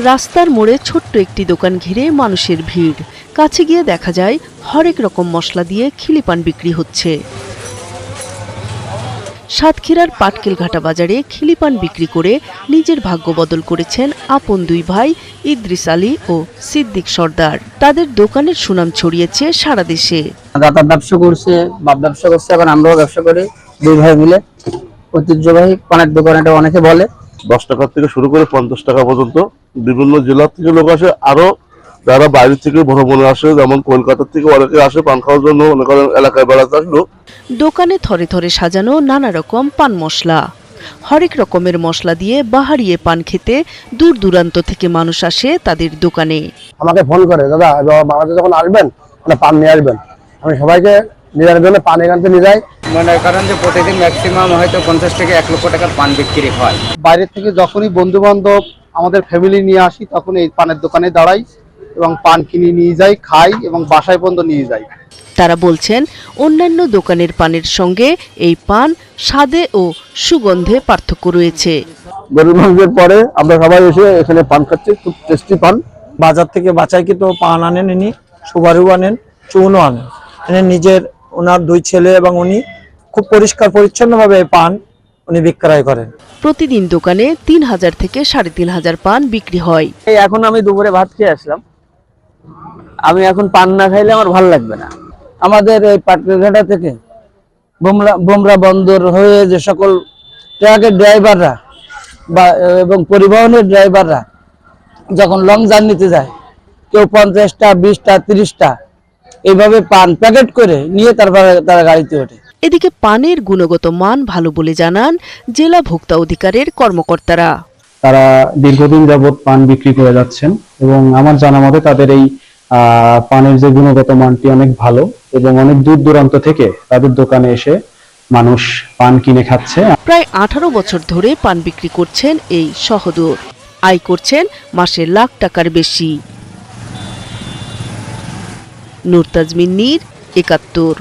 রাস্তার মোড়ে ছোট্ট একটি দোকান ঘিরে মানুষের ভিড়। কাছে গিয়ে দেখা যায় হরেক রকম মশলা দিয়ে খিলিপান বিক্রি হচ্ছে। সাতক্ষীরার পাটকেলঘাটা বাজারে খিলিপান বিক্রি করে নিজের ভাগ্য বদল করেছেন আপন দুই ভাই ইদ্রিস আলী ও সিদ্দিক সর্দার। তাদের দোকানের সুনাম ছড়িয়েছে সারা দেশে। দাদা ব্যবসা করছে, বাপ ব্যবসা করছে, এখন আমরাও ব্যবসা করি দুই ভাই মিলে। ঐতিহ্যবাহী পানের দোকান এটা অনেকে বলে। 10 টাকা থেকে শুরু করে 50 টাকা পর্যন্ত বিভিন্ন জেলা থেকে লোক আসে, আরো যারা বাইরে থেকে ভ্রমণে আসে, যেমন কলকাতা থেকে অনেকে আসে পান খাওয়ার জন্য, অনেক এলাকায় বেড়াতে আসলো। দোকানে থরে থরে সাজানো নানা রকম পান মশলা। হরেক রকমের মশলা দিয়ে বাহারিয়ে পান খেতে দূর দূরান্ত থেকে মানুষ আসে তাদের দোকানে। আমাকে ফোন করে, দাদা বাংলাদেশে যখন আসবেন পান নিয়ে আসবেন। আমি সবাইকে নিজের জন্য পান এখান থেকে নিয়ে যাই। মনে করেন যে প্রতিদিন ম্যাক্সিমাম হয়তো 50 থেকে 1 লক্ষ টাকার পান বিক্রি হয়। বাইরে থেকে যখনই বন্ধু বান্ধব আমাদের ফ্যামিলি নিয়ে আসি, তখন এই পানের দোকানে দাঁড়াই এবং পান কিনে নিয়ে যাই, খাই এবং বাসায় পর্যন্ত নিয়ে যাই। তারা বলছেন, অন্যান্য দোকানের পানের সঙ্গে এই পান স্বাদে ও সুগন্ধে পার্থক্য রয়েছে। গরুর মাংসের পরে আমরা সবাই এসে এখানে পান খাচ্ছি, খুব টেস্টি পান। বাজার থেকে বাছাইকৃত পান আনেন ইনি, সুপারিও আনেন, চুনও আনেন। এনে নিজের ওনার দুই ছেলে এবং উনি খুব পরিষ্কার পরিচ্ছন্নভাবে পান উনি বিক্রয় করেন। প্রতিদিন দোকানে 3000 থেকে 3500 পান বিক্রি হয়। এখন আমি দুপুরে ভাত খেয়ে আসলাম, আমি এখন পান না খাইলে আমার ভালো লাগবে না। আমাদের এই পাটকেলঘাটা থেকে বোমরা বন্দর হয়ে যে সকল ট্রাকের ড্রাইভাররা বা এবং পরিবহনের ড্রাইভাররা যখন লং জার্নিতে যায়, কেউ 50টা, 20টা, 30টা এইভাবে পান প্যাকেট করে নিয়ে তারপরে তারা গাড়িতে ওঠে। এদিকে পানের গুণগত মান ভালো বলে জানান জেলা ভোক্তা অধিকারের কর্মকর্তারা। তারা দীর্ঘদিন যাবৎ পান বিক্রি করে যাচ্ছেন এবং আমার জানা মতে তাদের এই পানের যে গুণগত মানটি অনেক ভালো এবং অনেক দূর দূরান্ত থেকে তাদের দোকানে এসে মানুষ পান কিনে খাচ্ছে। প্রায় 18 বছর ধরে পান বিক্রি করছেন এই সহোদর। আয় করছেন মাসে লাখ টাকার বেশি। নূর তাজমিন নীর, 71।